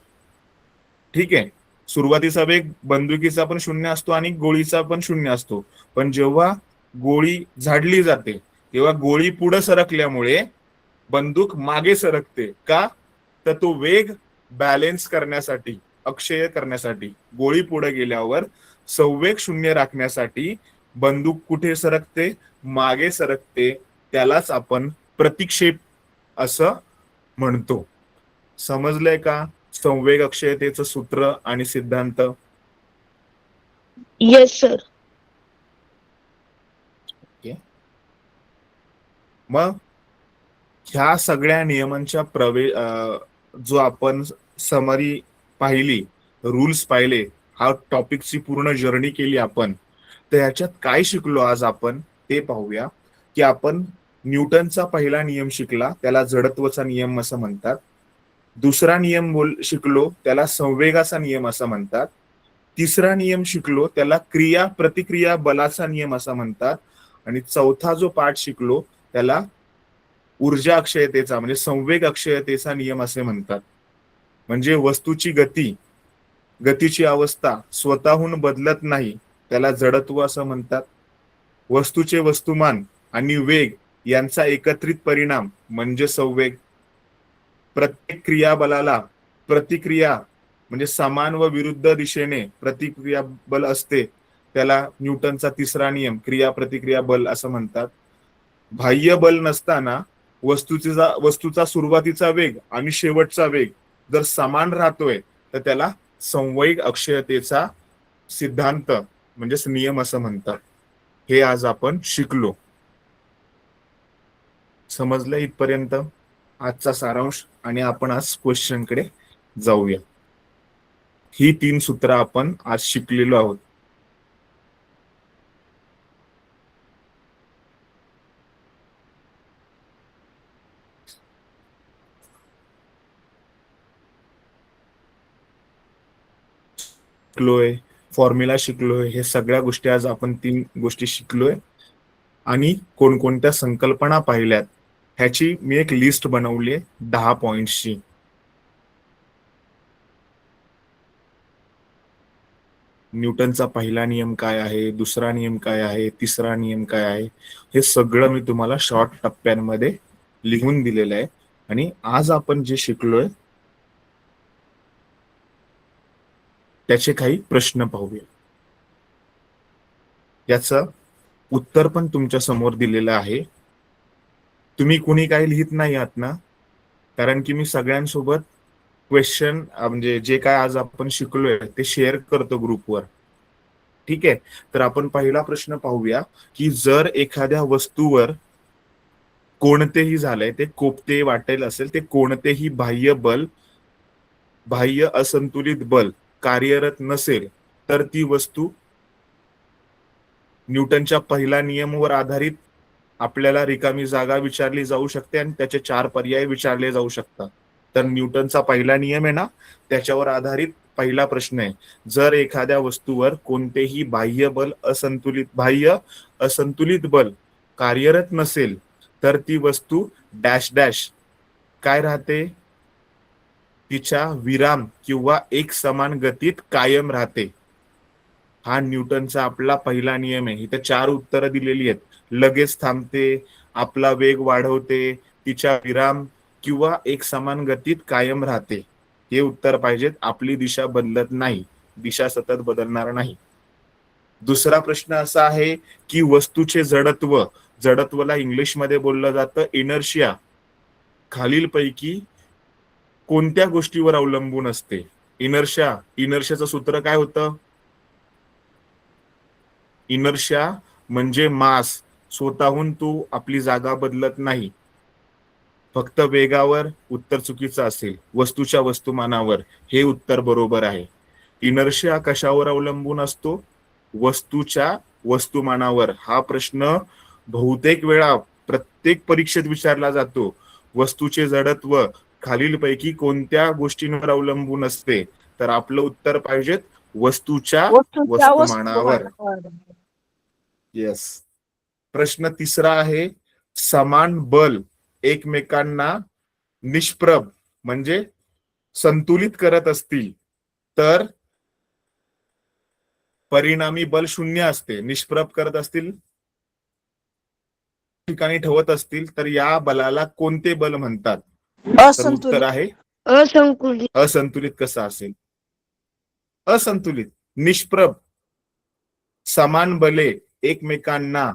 ठीक आहे. सुरुवातीचा वेग बंदुकीचा पण 0 असतो आणि गोळीचा पण 0 असतो. पण जेव्हा गोळी झाडली जाते तेव्हा गोळी पुढे सरकल्यामुळे बंदूक मागे सरकते. का? तर तो वेग बॅलेन्स करण्यासाठी, अक्षय करण्यासाठी. गोळी पुढे गेल्यावर संवेग 0 राखण्यासाठी बंदूक कुठे सरकते, मागे सरकते. त्यालाच आपण प्रतिक्षेप असं म्हणतो. समजलंय का संवेग अक्षयतेचं सूत्र आणि सिद्धांत? Yes, sir. मग ह्या सगळ्या नियमांच्या जो आपण समरी पाहिली, रूल्स पाहिले, हा टॉपिकची पूर्ण जर्नी केली आपण, तर ह्याच्यात काय शिकलो आज आपण ते पाहूया. की आपण न्यूटनचा पहिला नियम शिकला, त्याला जडत्वाचा नियम असं म्हणतात. दुसरा नियम शिकलो, त्याला संवेगाचा नियम असं म्हणतात. तिसरा नियम शिकलो, त्याला क्रिया प्रतिक्रिया बलाचा नियम असं म्हणतात. आणि चौथा जो पाठ शिकलो त्याला ऊर्जा अक्षयतेचा म्हणजे संवेग अक्षयतेचा नियम असे म्हणतात. म्हणजे वस्तूची गतीची अवस्था स्वतःहून बदलत नाही, त्याला जडत्व असं म्हणतात. वस्तूचे वस्तुमान आणि वेग यांचा एकत्रित परिणाम म्हणजे संवेग. प्रत्येक क्रियाबलाला प्रतिक्रिया म्हणजे समान व विरुद्ध दिशेने प्रतिक्रिया बल असते, त्याला न्यूटनचा तिसरा नियम क्रिया प्रतिक्रिया बल असं म्हणतात. बाह्य बल नसताना वस्तूचा सुरुवातीचा वेग आणि शेवटचा वेग जर समान राहतोय तर त्याला संवेग अक्षयतेचा सिद्धांत म्हणजेच नियम असं म्हणतात. हे आज आपण शिकलो. समजलं इथपर्यंत आजचा सारांश? आणि आपण आज क्वेश्चन कडे जाऊया. ही 3 सूत्र आपण आज शिकलेलो आहोत. शिकलोय, फॉर्म्युला शिकलोय, हे सगळ्या गोष्टी आज आपण 3 गोष्टी शिकलोय आणि कोणकोणत्या संकल्पना पाहिल्यात ह्याची मी एक लिस्ट बनवली आहे 10 पॉइंट्सची. न्यूटनचा पहिला नियम काय आहे, दुसरा नियम काय आहे, तिसरा नियम काय आहे, हे सगळं मी तुम्हाला शॉर्ट टप्प्यांमध्ये लिहून दिलेलं आहे. आणि आज आपण जे शिकलोय त्याचे काही प्रश्न पाहूया. याचं उत्तर पण तुमच्या समोर दिलेलं आहे. तुम्ही कुणी काही लिहित नाही आहात ना, कारण की मी सगळ्यांसोबत क्वेश्चन म्हणजे जे काय आज आपण शिकलोय ते शेअर करतो ग्रुपवर. ठीक आहे, तर आपण पहिला प्रश्न पाहूया की जर एखाद्या वस्तूवर कोणतेही झालंय, ते कोपते वाटेल असेल, ते कोणतेही बाह्य असंतुलित बल कार्यरत नसेल तर ती वस्तू न्यूटनच्या पहिल्या नियमावर आधारित आपल्याला रिकामी जागा विचारली जाऊ शकते आणि त्याचे 4 पर्याय विचारले जाऊ शकतात. तर न्यूटनचा पहिला नियम आहे ना, त्याच्यावर आधारित पहिला प्रश्न आहे, जर एखाद्या वस्तूवर कोणतेही बाह्य असंतुलित बल कार्यरत नसेल तर ती वस्तू डॅश डॅश काय राहते, तिच्या विराम किंवा एक समान गतीत कायम राहते. हा न्यूटनचा आपला पहिला नियम आहे. इथे 4 उत्तरं दिलेली आहेत. लगेच थांबते, आपला वेग वाढवते, तिच्या विराम किंवा एक समान गतीत कायम राहते. हे उत्तर पाहिजेत. आपली दिशा बदलत नाही, दिशा सतत बदलणार नाही. दुसरा प्रश्न असा आहे की वस्तूचे जडत्वला इंग्लिशमध्ये बोललं जातं इनर्शिया, खालीलपैकी कोणत्या गोष्टीवर अवलंबून असते. इनर्शियाचं सूत्र काय होतं? इनर्शिया म्हणजे मास, स्वतःहून तू आपली जागा बदलत नाही, फक्त वेगावर. उत्तर चुकीचं असेल, वस्तूच्या वस्तुमानावर. हे उत्तर बरोबर आहे. इनर्शिया कशावर अवलंबून असतो? वस्तूच्या वस्तुमानावर. हा प्रश्न बहुतेक वेळा प्रत्येक परीक्षेत विचारला जातो. वस्तूचे जडत्व खालीलपैकी कोणत्या गोष्टींवर अवलंबून असते? तर आपलं उत्तर पाहिजे वस्तूच्या वस्तुमानावर. येस. प्रश्न तिसरा आहे, समान बल एकमेकांना निष्प्रभ म्हणजे संतुलित करत असतील तर परिणामी बल 0 असते. निष्प्रभ करत असतील, ठिकाणी ठेवत असतील तर या बलाला कोणते बल म्हणतात? तर उत्तर आहे असंतुलित. कसं असेल असंतुलित? निष्प्रभ. समान बले एकमेकांना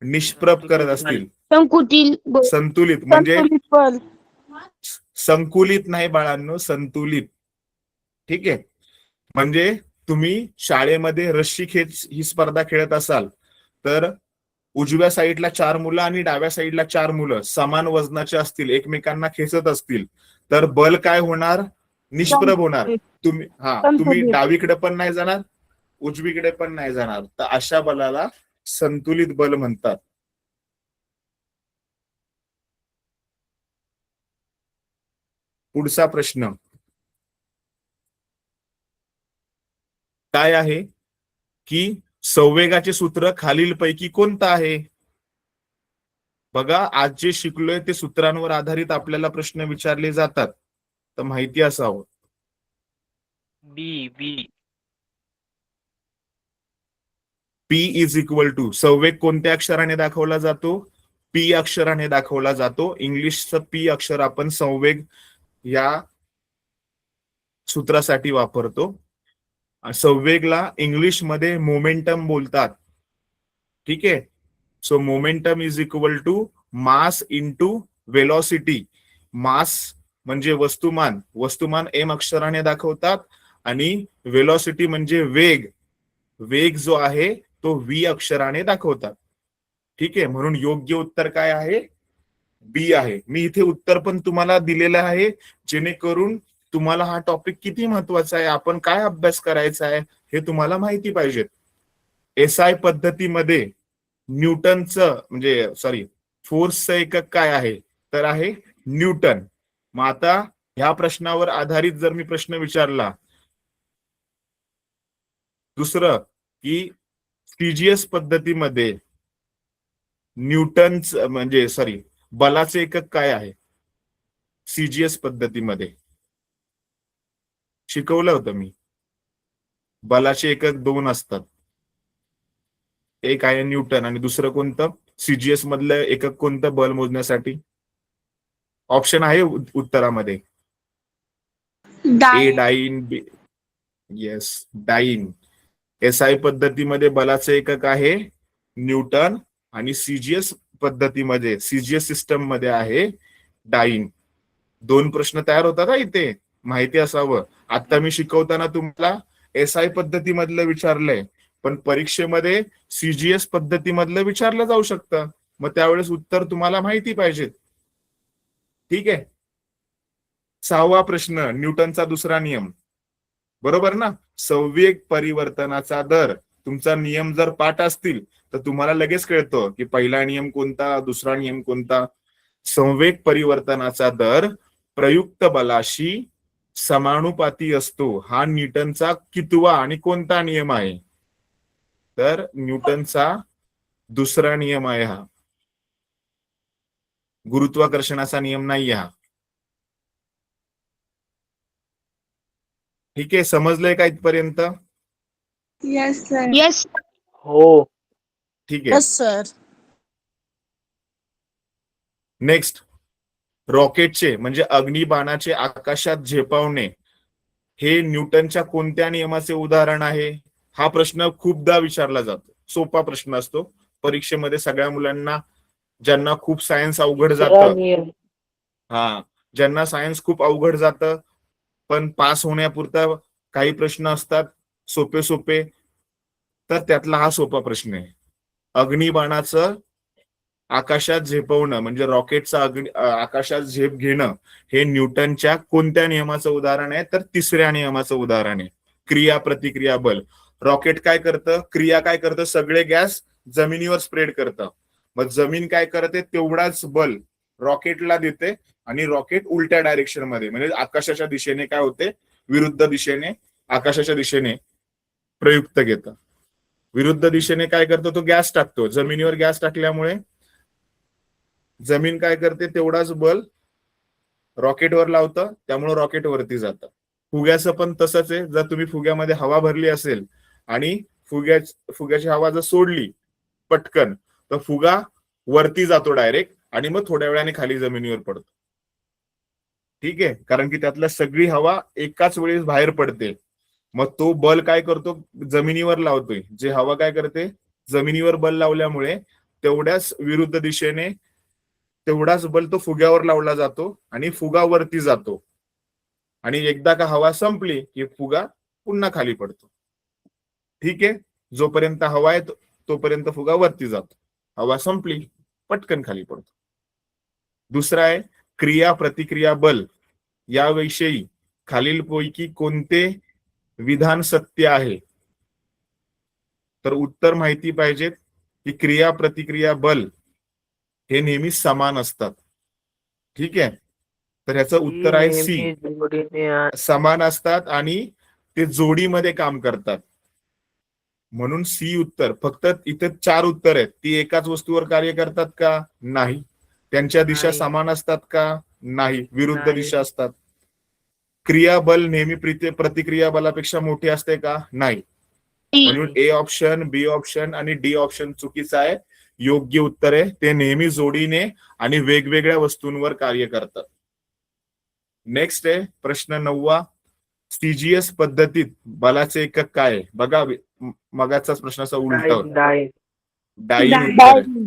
निष्प्रभ करत असतील. संतुलित म्हणजे संकुलित नाही बाळांनो, संतुलित. ठीक आहे, म्हणजे तुम्ही शाळेमध्ये रस्सी खेच ही स्पर्धा खेळत असाल तर उजव्या साईडला 4 मुलं आणि डाव्या साईडला 4 मुलं समान वजनाचे असतील, एकमेकांना खेचत असतील, तर बल काय होणार? निष्प्रभ होणार. तुम्ही डावीकडे पण नाही जाणार, उजवीकडे पण नाही जाणार, तर अशा बलाला संतुलित बल म्हणतात. पुढचा प्रश्न काय आहे की संवेगाचे सूत्र खालीलपैकी कोणतं आहे? बघा, आज जे शिकलोय ते सूत्रांवर आधारित आपल्याला प्रश्न विचारले जातात, तर माहिती असावं. पी इज इक्वल टू, संवेग कोणत्या अक्षराने दाखवला जातो? पी अक्षराने दाखवला जातो. इंग्लिशचं पी अक्षर आपण संवेग या सूत्रासाठी वापरतो. संवेगला इंग्लिशमध्ये मोमेंटम बोलतात. ठीक आहे, so momentum is equal to mass into velocity. Mass म्हणजे वस्तुमान एम अक्षराने दाखवतात आणि वेलॉसिटी म्हणजे वेग जो आहे तो व्ही अक्षराने दाखवतात. ठीक आहे, म्हणून योग्य उत्तर काय आहे? बी आहे. मी इथे उत्तर पण तुम्हाला दिलेलं आहे जेणेकरून तुम्हाला हा टॉपिक किती महत्वाचा आहे, आपण काय अभ्यास करायचा आहे हे तुम्हाला माहिती पाहिजे. एसआय पद्धतीमध्ये न्यूटनचं फोर्सचं एकक काय आहे? तर आहे न्यूटन. मग आता ह्या प्रश्नावर आधारित जर मी प्रश्न विचारला, दुसरं की सीजीएस पद्धतीमध्ये न्यूटन्स म्हणजे बलाचे एकक काय आहे? सीजीएस पद्धतीमध्ये शिकवलं होतं मी. बलाचे एकक 2 असतात. एक आहे न्यूटन आणि दुसरं कोणतं? सीजीएस मधलं एकक कोणतं बल मोजण्यासाठी? ऑप्शन आहे उत्तरामध्ये. A dyne. Dyne, B. Yes, dyne. SI पद्धतीमध्ये बलाचे एकक आहे न्यूटन आणि सीजीएस पद्धतीमध्ये, सीजीएस सिस्टम मध्ये आहे डाईन. 2 प्रश्न तयार होतात इथे, माहिती असावं. आता मी शिकवताना तुम्हाला एसआय पद्धतीमधलं विचारलंय, पण परीक्षेमध्ये सीजीएस पद्धतीमधलं विचारलं जाऊ शकतं. मग त्यावेळेस उत्तर तुम्हाला माहिती पाहिजेत. ठीक आहे. 6वा प्रश्न, न्यूटनचा दुसरा नियम. बरोबर ना? संवेग परिवर्तनाचा दर. तुमचा नियम जर पाठ असतील तर तुम्हाला लगेच कळतं की पहिला नियम कोणता, दुसरा नियम कोणता. संवेग परिवर्तनाचा दर प्रयुक्त बलाशी समानुपाती असतो. हा न्यूटनचा कितवा आणि कोणता नियम आहे? तर न्यूटनचा दुसरा नियम आहे हा. गुरुत्वाकर्षणाचा नियम नाही हा. ठीक आहे, समजलंय का इथपर्यंत? Yes sir. येस हो. ठीक आहे. Yes sir. नेक्स्ट, रॉकेटचे म्हणजे अग्निबाणाचे आकाशात झेपावणे हे न्यूटनच्या कोणत्या नियमाचे उदाहरण आहे? हा प्रश्न खूपदा विचारला जातो. सोपा प्रश्न असतो परीक्षेमध्ये. सगळ्या मुलांना, ज्यांना खूप सायन्स अवघड जातं, ज्यांना सायन्स खूप अवघड जातं पण पास होण्यापुरता काही प्रश्न असतात सोपे सोपे, तर त्यातला हा सोपा प्रश्न आहे. अग्निबाणाचं आकाशात झेपवणं म्हणजे रॉकेटचं आकाशात झेप घेणं हे न्यूटनच्या कोणत्या नियमाचं उदाहरण आहे? तर तिसऱ्या नियमाचं उदाहरण आहे, क्रिया प्रतिक्रिया बल. रॉकेट काय करतं? क्रिया काय करतं? सगळे गॅस जमिनीवर स्प्रेड करतं. मग जमीन काय करते? तेवढाच बल रॉकेटला देते आणि रॉकेट उलट्या डायरेक्शन मध्ये म्हणजे आकाशाच्या दिशेने काय होते? विरुद्ध दिशेने, आकाशाच्या दिशेने प्रयुक्त घेतं. विरुद्ध दिशेने काय करतो? तो गॅस टाकतो. जमिनीवर गॅस टाकल्यामुळे जमीन काय करते? तेवढाच बल रॉकेटवर लावतं, त्यामुळे रॉकेट वरती जातं. फुग्याचं पण तसंच आहे. जर तुम्ही फुग्यामध्ये हवा भरली असेल आणि फुग्याची हवा जर सोडली पटकन, तर फुगा वरती जातो डायरेक्ट आणि मग थोड्या वेळाने खाली जमिनीवर पडतो. ठीक आहे, कारण की त्यातल्या सगळी हवा एकाच वेळेस बाहेर पडते. मग तो बल काय करतो? जमिनीवर लावतोय. जे हवा काय करते? जमिनीवर बल लावल्यामुळे तेवढ्याच विरुद्ध दिशेने तेवढाच बल तो फुग्यावर लावला जातो आणि फुगा वरती जातो. आणि एकदा का हवा संपली की फुगा पुन्हा खाली पडतो. ठीक आहे, जोपर्यंत हवा आहे तोपर्यंत फुगा वरती जातो. हवा संपली पटकन खाली पडतो. दुसरा आहे क्रिया प्रतिक्रिया बल. याविषयी खालीलपैकी कोणते विधान सत्य आहे? तर उत्तर माहिती पाहिजेत की क्रिया प्रतिक्रिया बल हे नेहमी समान असतात. ठीक आहे, तर ह्याचं उत्तर आहे सी. समान असतात आणि ते जोडीमध्ये काम करतात, म्हणून सी उत्तर. फक्त इथे 4 उत्तर आहेत. ती एकाच वस्तूवर कार्य करतात का? नाही. त्यांच्या दिशा समान असतात का? नाही, विरुद्ध दिशा असतात. क्रिया बल नेहमी प्रतिक्रिया बलापेक्षा मोठे असते का? नाही. म्हणून ए ऑप्शन, बी ऑप्शन आणि डी ऑप्शन चुकीचं आहे. योग्य उत्तर आहे ते नेहमी जोडीने आणि वेगवेगळ्या वस्तूंवर कार्य करतात. नेक्स्ट आहे प्रश्न 9वा. सीजीएस पद्धतीत बलाचे एकक काय आहे? बघा, मगाचाच प्रश्नाचा उलट. डाईन उत्तर आहे.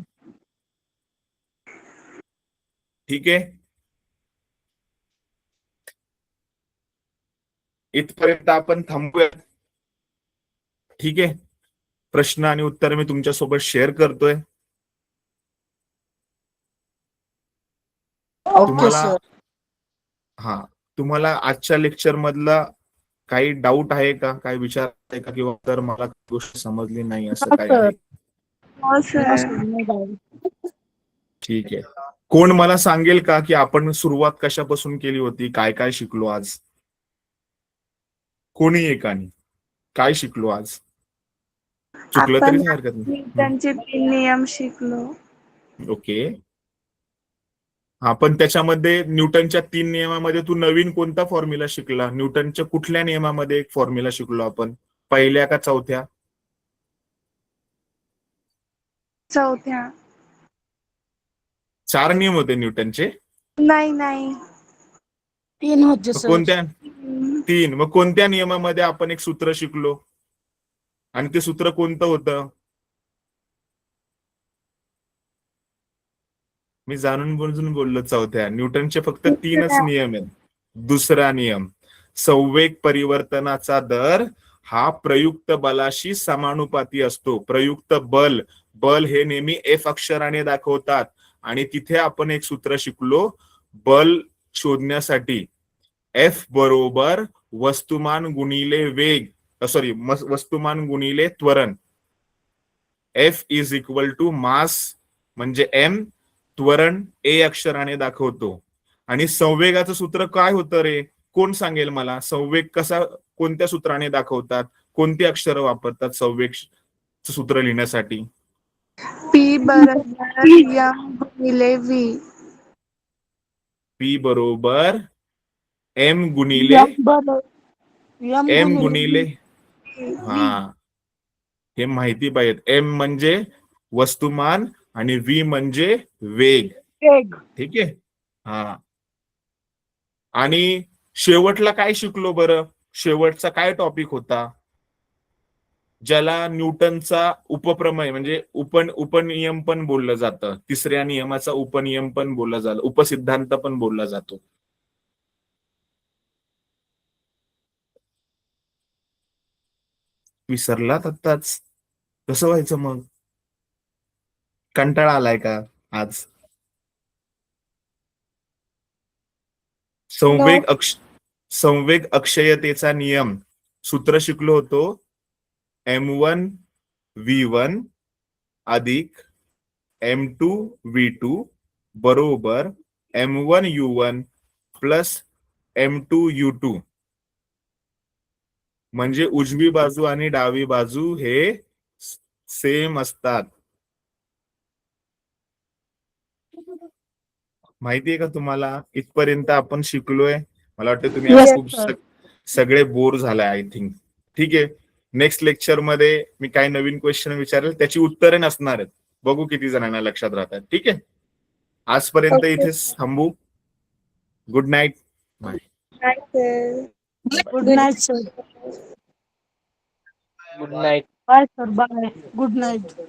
ठीक आहे, इथपर्यंत आपण थांबूया. ठीक आहे, प्रश्न आणि उत्तर मी तुमच्यासोबत शेअर करतोय. Okay sir. तुम्हाला आजच्या लेक्चर मधला काही डाऊट आहे का? काही विचार आहे का? किंवा तर मला गोष्ट समजली नाही असं काय आहे? हो sir. No, sir, no doubt. ठीक आहे. कोण मला सांगेल का की आपण सुरुवात कशापासून केली होती, काय काय शिकलो आज? कोणी एकाने काय शिकलो आज? चुकलं आपण तरी हरकत नाही. न्यूटनचे 3 नियम शिकलो. ओके. हा, पण त्याच्यामध्ये न्यूटनच्या 3 नियमामध्ये तू नवीन कोणता फॉर्म्युला शिकला? न्यूटनच्या कुठल्या नियमामध्ये एक फॉर्म्युला शिकलो आपण? पहिल्या का चौथ्या? चौथ्या. 4 नियम होते न्यूटनचे. नाही. 3 होते मग सर. कोणत्या? 3. मग कोणत्या नियमामध्ये आपण एक सूत्र शिकलो आणि ते सूत्र कोणतं होतं? मी जाणून बुजून बोललो. चौथ्या. न्यूटनचे फक्त 3च नियम आहेत. दुसरा नियम, संवेग परिवर्तनाचा दर हा प्रयुक्त बलाशी समानुपाती असतो. प्रयुक्त बल हे नेहमी F अक्षराने दाखवतात आणि तिथे आपण एक सूत्र शिकलो बल शोधण्यासाठी. F बरोबर वस्तुमान गुणिले वेग, सॉरी, वस्तुमान गुणिले त्वरण. F is equal to mass म्हणजे M, त्वरण A अक्षराने दाखवतो. आणि संवेगाचं सूत्र काय होतं रे? कोण सांगेल मला? संवेग कसा, कोणत्या सूत्राने दाखवतात? कोणती अक्षर वापरतात संवेग सूत्र लिहिण्यासाठी? P बरोबर M गुणिले V. P बरोबर M गुणिले M गुणिले, हा, हे माहिती पाहिजे. M म्हणजे वस्तुमान आणि V म्हणजे वेग. ठीक आहे. हा, आणि शेवटला काय शिकलो बरं? शेवटचा काय टॉपिक होता ज्याला न्यूटनचा उपप्रमेय म्हणजे उपनियम पण बोललं जातं? तिसऱ्या नियमाचा उपनियम पण बोलला जातो, उपसिद्धांत पण बोलला जातो. विसरलात आत्ताच? कसं व्हायचं मग? कंटाळा आलाय का आज? संवेग अक्षयतेचा नियम सूत्र शिकलो होतो. M1V1 अधिक M2V2 बरोबर M1U1 प्लस M2U2. म्हणजे उजवी बाजू आणि डावी बाजू हे सेम असतात. माहितीये का तुम्हाला? इथपर्यंत आपण शिकलोय. मला वाटतं तुम्ही आज खूप सगळे बोर झालाय आय थिंक. ठीक आहे. नेक्स्ट लेक्चर मध्ये मी काही नवीन क्वेश्चन विचारेल, त्याची उत्तरे नसणार आहेत. बघू किती जणांना लक्षात राहतात. ठीक आहे. आजपर्यंत इथेच थांबू. Good night. Bye. Good night sir. Good night. Bye sir. Bye. Good night.